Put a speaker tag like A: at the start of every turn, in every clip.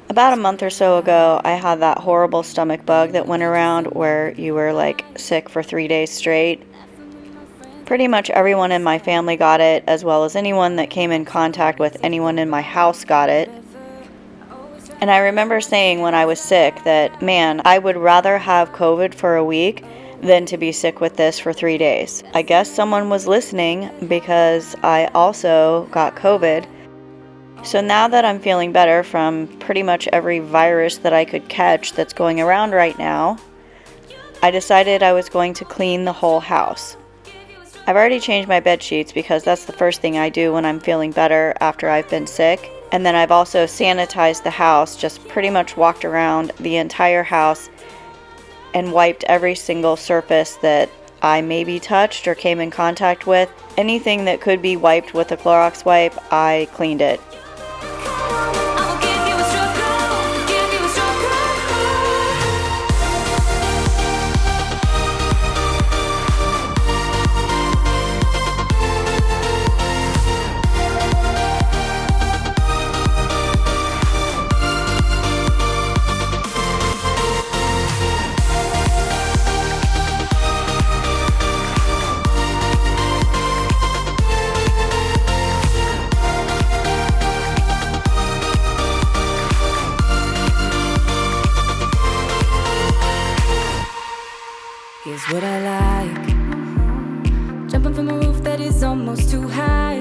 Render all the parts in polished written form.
A: About a month or so ago, I had that horrible stomach bug that went around where you were like sick for 3 days straight. Pretty much everyone in my family got it, as well as anyone that came in contact with anyone in my house got it. And I remember saying when I was sick that, man, I would rather have COVID for a week than to be sick with this for 3 days. I guess someone was listening because I also got COVID. So now that I'm feeling better from pretty much every virus that I could catch that's going around right now, I decided I was going to clean the whole house. I've already changed my bed sheets because that's the first thing I do when I'm feeling better after I've been sick. And then I've also sanitized the house, just pretty much walked around the entire house and wiped every single surface that I maybe touched or came in contact with. Anything that could be wiped with a Clorox wipe, I cleaned it.
B: Here's what I like. Jumping from a roof that is almost too high.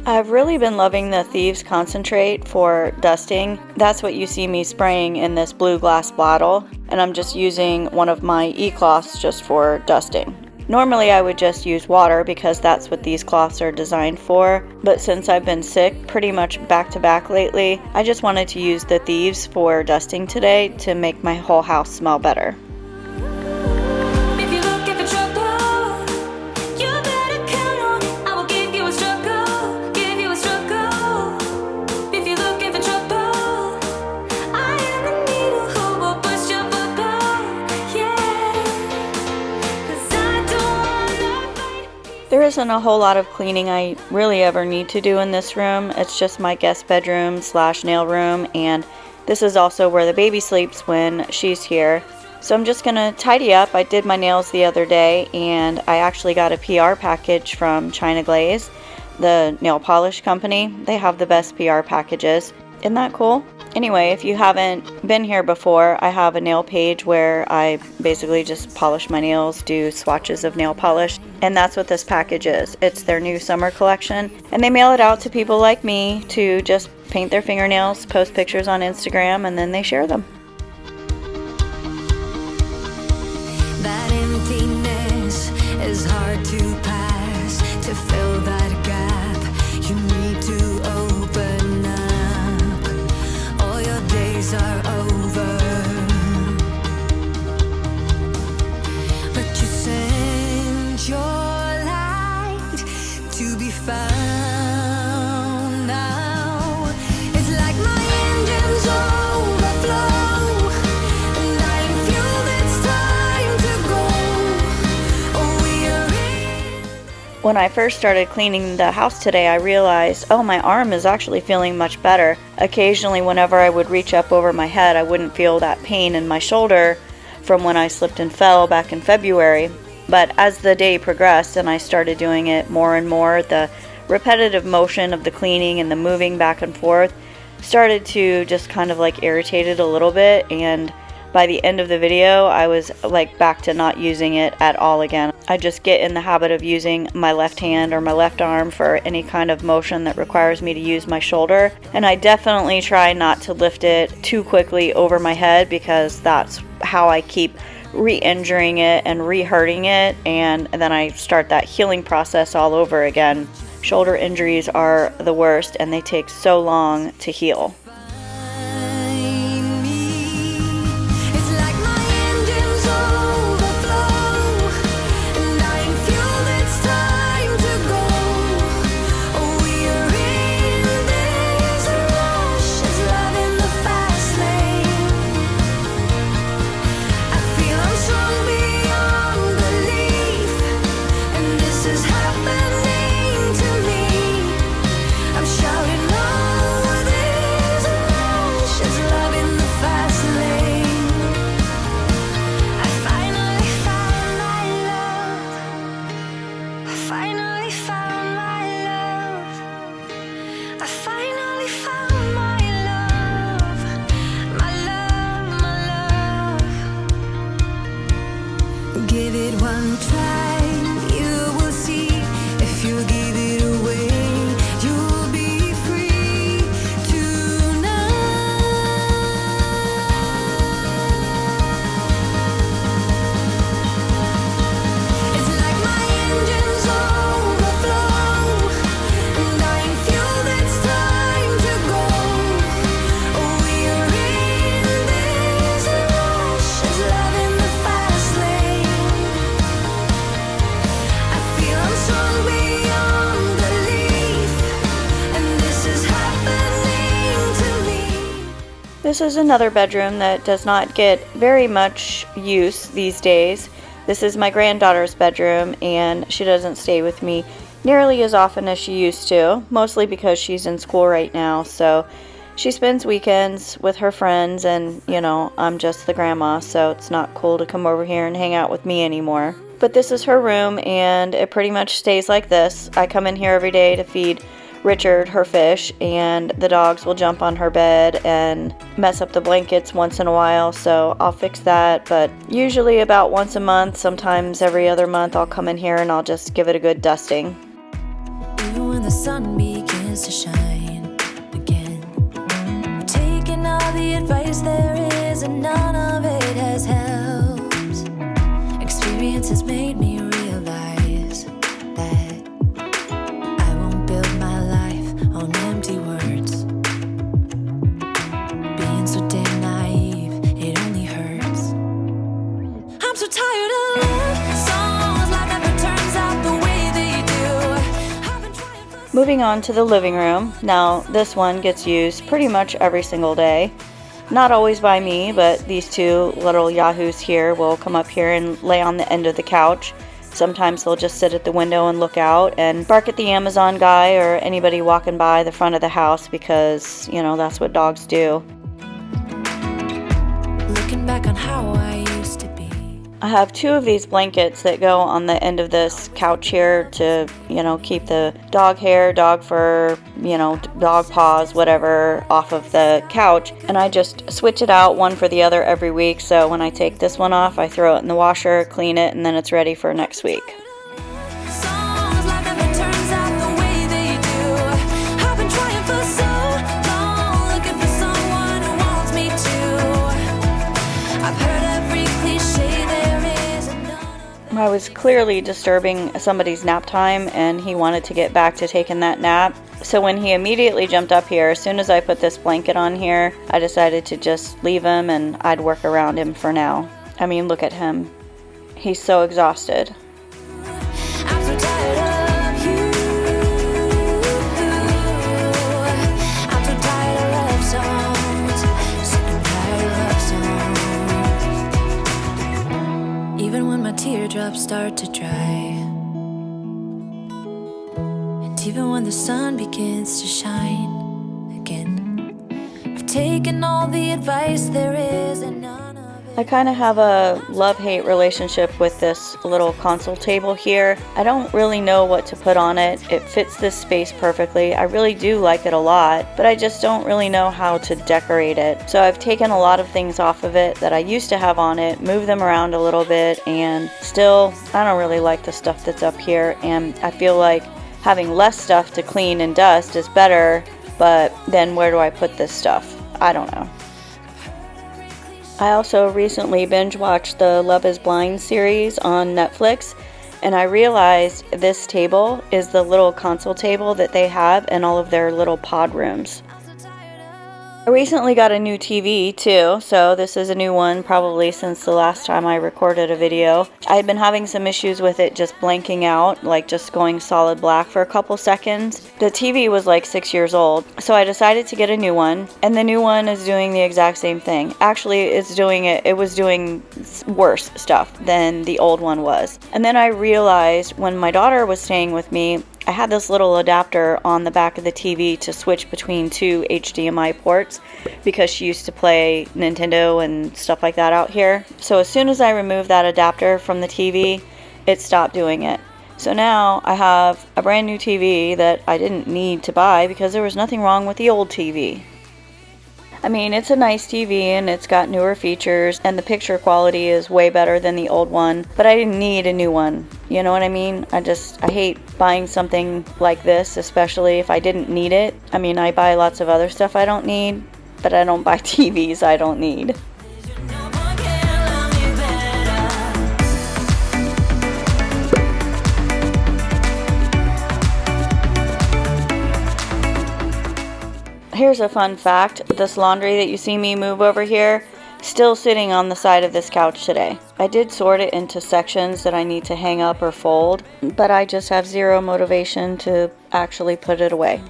A: I've really been loving the Thieves Concentrate for dusting. That's what you see me spraying in this blue glass bottle, and I'm just using one of my e-cloths just for dusting. Normally I would just use water because that's what these cloths are designed for, but since I've been sick pretty much back to back lately, I just wanted to use the Thieves for dusting today to make my whole house smell better. There isn't a whole lot of cleaning I really ever need to do in this room. It's just my guest bedroom / nail room, and this is also where the baby sleeps when she's here. So I'm just gonna tidy up. I did my nails the other day, and I actually got a PR package from China Glaze, the nail polish company. They have the best PR packages. Isn't that cool? Anyway, if you haven't been here before, I have a nail page where I basically just polish my nails, do swatches of nail polish, and that's what this package is. It's their new summer collection, and they mail it out to people like me to just paint their fingernails, post pictures on Instagram, and then they share them.
B: That emptiness is hard to pass. To fill that gap, you need to open up. All your days are over, but you sent your light to be found now. It's like my engines overflow, and I am fueled, it's time to go. Oh, we are in.
A: When I first started cleaning the house today, I realized, oh, my arm is actually feeling much better. Occasionally, whenever I would reach up over my head, I wouldn't feel that pain in my shoulder from when I slipped and fell back in February. But as the day progressed and I started doing it more and more, the repetitive motion of the cleaning and the moving back and forth started to just kind of like irritate it a little bit, and by the end of the video I was like back to not using it at all again. I just get in the habit of using my left hand or my left arm for any kind of motion that requires me to use my shoulder, and I definitely try not to lift it too quickly over my head because that's how I keep re-injuring it and re-hurting it, and then I start that healing process all over again. Shoulder injuries are the worst, and they take so long to heal.
B: It's like my engines overflow, and I am fueled, it's time to go. Oh, we are in this rush I finally found my love, my love, my love. Give it one try, you will see. If you give it away, you'll be free tonight. It's like my engines overflow, and I ain't fueled, it's time to go. We're in this rush, it's love in the fast lane. I feel I'm strong beyond belief, and this is happening to me.
A: This is another bedroom that does not get very much use these days. This is my granddaughter's bedroom, and she doesn't stay with me nearly as often as she used to, mostly because she's in school right now. So she spends weekends with her friends, and I'm just the grandma, so it's not cool to come over here and hang out with me anymore. But this is her room, and it pretty much stays like this. I come in here every day to feed Richard her fish, and the dogs will jump on her bed and mess up the blankets once in a while, so I'll fix that. But usually about once a month, sometimes every other month, I'll come in here and I'll just give it a good dusting.
B: Even when the sun begins to shine again, taking all the advice there is, and none of it has helped. Experience has made me realize that I won't build my life on empty words. Being so damn naive, it only hurts. I'm so tired of love songs, like never turns out the way they do. I've been trying for
A: Moving on to the living room. Now, this one gets used pretty much every single day. Not always by me, but these two little yahoos here will come up here and lay on the end of the couch. Sometimes they'll just sit at the window and look out and bark at the Amazon guy or anybody walking by the front of the house, because, that's what dogs do.
B: looking back on how I used to be.
A: I have two of these blankets that go on the end of this couch here to, keep the dog hair, dog fur, dog paws, whatever, off of the couch. And I just switch it out one for the other every week. So when I take this one off, I throw it in the washer, clean it, and then it's ready for next week.
B: Songs like never turns out the way they do. I've been trying for so long, looking for someone who wants me to. I've heard every cliche there is, and none of
A: I was clearly disturbing somebody's nap time, and he wanted to get back to taking that nap. So when he immediately jumped up here, as soon as I put this blanket on here, I decided to just leave him and I'd work around him for now. I mean, look at him. He's so exhausted.
B: I'm so tired of you. I'm so tired of love songs. Sick and tired of love songs. Even when my teardrops start to dry, and even when the sun begins to shine again, I've taken all the advice there is, and none of it.
A: I kind of have a love-hate relationship with this little console table here. I don't really know what to put on it. It fits this space perfectly. I really do like it a lot, but I just don't really know how to decorate it. So I've taken a lot of things off of it that I used to have on it, moved them around a little bit, and still, I don't really like the stuff that's up here, and I feel like having less stuff to clean and dust is better, but then where do I put this stuff? I don't know. I also recently binge watched the Love is Blind series on Netflix, and I realized this table is the little console table that they have in all of their little pod rooms. I recently got a new TV too, so this is a new one probably since the last time I recorded a video. I had been having some issues with it just blanking out, like just going solid black for a couple seconds. The TV was like 6 years old, so I decided to get a new one, and the new one is doing the exact same thing. Actually, it was doing worse stuff than the old one was. And then I realized when my daughter was staying with me, I had this little adapter on the back of the TV to switch between two HDMI ports because she used to play Nintendo and stuff like that out here. So as soon as I removed that adapter from the TV, it stopped doing it. So now I have a brand new TV that I didn't need to buy because there was nothing wrong with the old TV. I mean, it's a nice TV and it's got newer features and the picture quality is way better than the old one, but I didn't need a new one. You know what I mean? I hate buying something like this, especially if I didn't need it. I mean, I buy lots of other stuff I don't need, but I don't buy TVs I don't need. Here's a fun fact. This laundry that you see me move over here, still sitting on the side of this couch today. I did sort it into sections that I need to hang up or fold, but I just have zero motivation to actually put it away.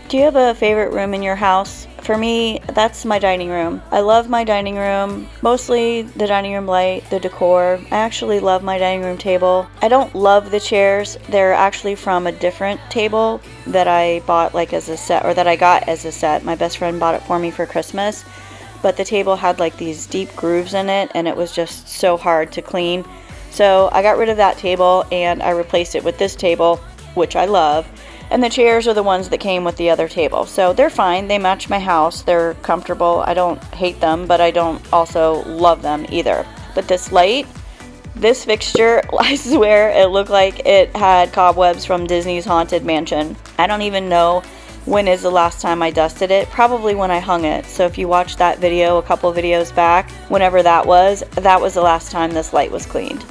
A: Do you have a favorite room in your house? For me, that's my dining room. I love my dining room, mostly the dining room light, the decor. I actually love my dining room table. I don't love the chairs. They're actually from a different table that I bought like as a set, or that I got as a set. My best friend bought it for me for Christmas. But the table had like these deep grooves in it and it was just so hard to clean. So I got rid of that table and I replaced it with this table, which I love. And the chairs are the ones that came with the other table. So they're fine. They match my house. They're comfortable. I don't hate them, but I don't also love them either. But this light, this fixture, I swear it looked like it had cobwebs from Disney's Haunted Mansion. I don't even know when is the last time I dusted it. Probably when I hung it. So if you watch that video a couple videos back, whenever that was the last time this light was cleaned.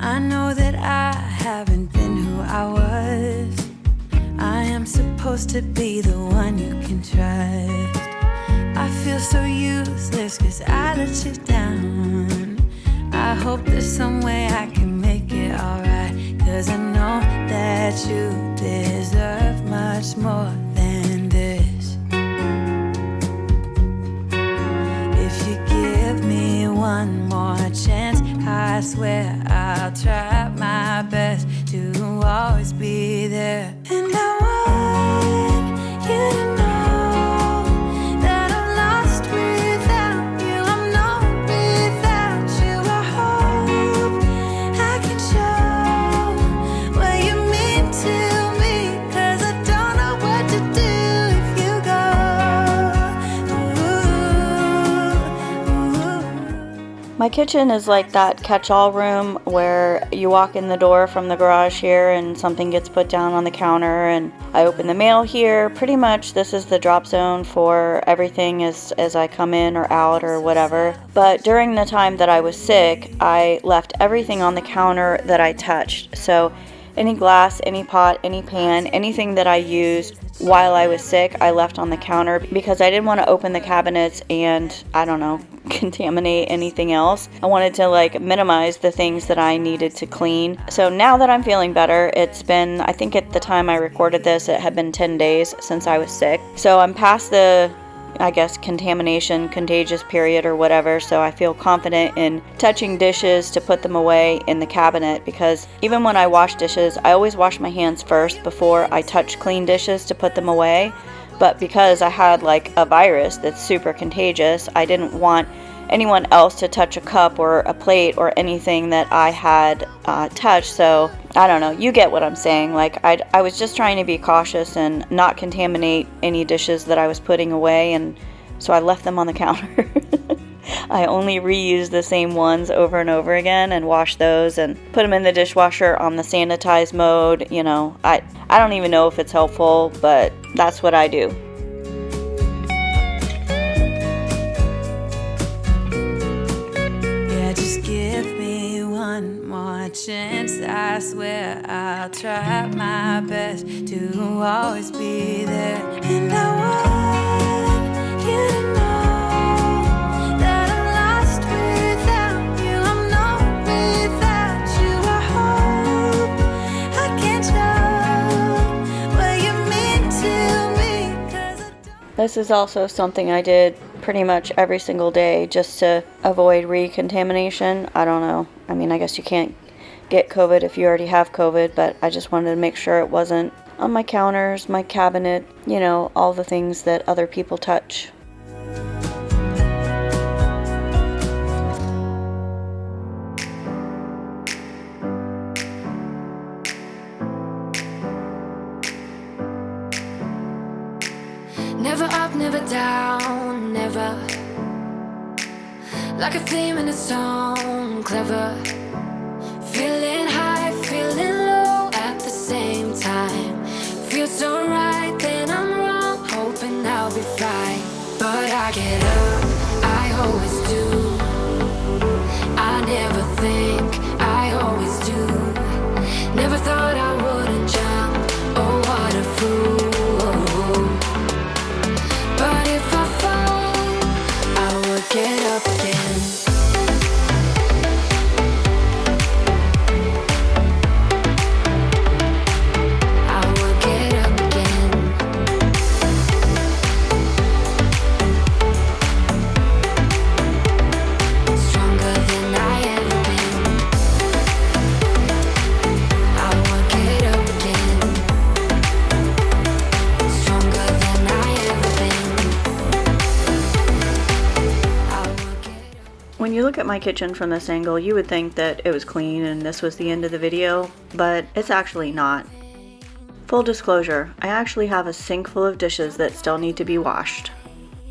B: I know that I haven't been who I was. I am supposed to be the one you can trust. I feel so useless 'cause I let you down. I hope there's some way I can make it alright, 'cause I know that you deserve much more than this. If you give me one more chance, I swear I'll try my best to always be there. And I want you to know that I'm lost without you. I'm not without you. I hope I can show what you mean to me, 'cause I don't know what to do if you go.
A: My kitchen is like that catch-all room where you walk in the door from the garage here and something gets put down on the counter and I open the mail here. Pretty much this is the drop zone for everything as I come in or out or whatever. But during the time that I was sick, I left everything on the counter that I touched. So any glass, any pot, any pan, anything that I used while I was sick, I left on the counter because I didn't want to open the cabinets and, I don't know, contaminate anything else. I wanted to like minimize the things that I needed to clean. So now that I'm feeling better, it's been, I think at the time I recorded this, it had been 10 days since I was sick. So I'm past the, I guess, contagious period or whatever, so I feel confident in touching dishes to put them away in the cabinet, because even when I wash dishes, I always wash my hands first before I touch clean dishes to put them away. But because I had like a virus that's super contagious, I didn't want anyone else to touch a cup or a plate or anything that I had touched. So I don't know, you get what I'm saying. Like I was just trying to be cautious and not contaminate any dishes that I was putting away, and so I left them on the counter. I only reuse the same ones over and over again and wash those and put them in the dishwasher on the sanitize mode. You know, I don't even know if it's helpful, but that's what I do.
B: Yeah, just give me one more chance. I swear I'll try my best to always be there. And I want you to know
A: This is also something I did pretty much every single day just to avoid recontamination. I don't know. I mean, I guess you can't get COVID if you already have COVID, but I just wanted to make sure it wasn't on my counters, my cabinet, you know, all the things that other people touch.
B: Never up, never down, never. Like a theme in a song, clever. Feeling high, feeling low at the same time. Feels so right, then I'm wrong, hoping I'll be fine. But I get up, I always do. I never think, I always do. Never thought I wouldn't jump, oh what a fool. But if I fall, I will get up again. I will get up again. Stronger than I ever been. I will get up again. Stronger than I ever been. I will get up.
A: When you look at my kitchen from this angle, you would think that it was clean and this was the end of the video, but it's actually not. Full disclosure, I actually have a sink full of dishes that still need to be washed.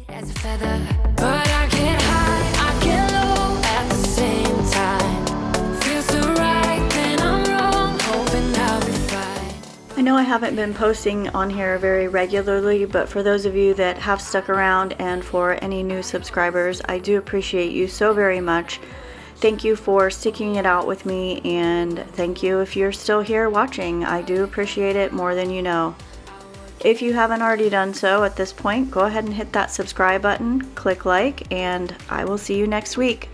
B: As a feather, but I get high, I get low at the same time. Feels so right, then I'm wrong, hoping I'll be fine.
A: I know I haven't been posting on here very regularly, but for those of you that have stuck around and for any new subscribers, I do appreciate you so very much. Thank you for sticking it out with me, and thank you if you're still here watching. I do appreciate it more than you know. If you haven't already done so at this point, go ahead and hit that subscribe button, click like, and I will see you next week.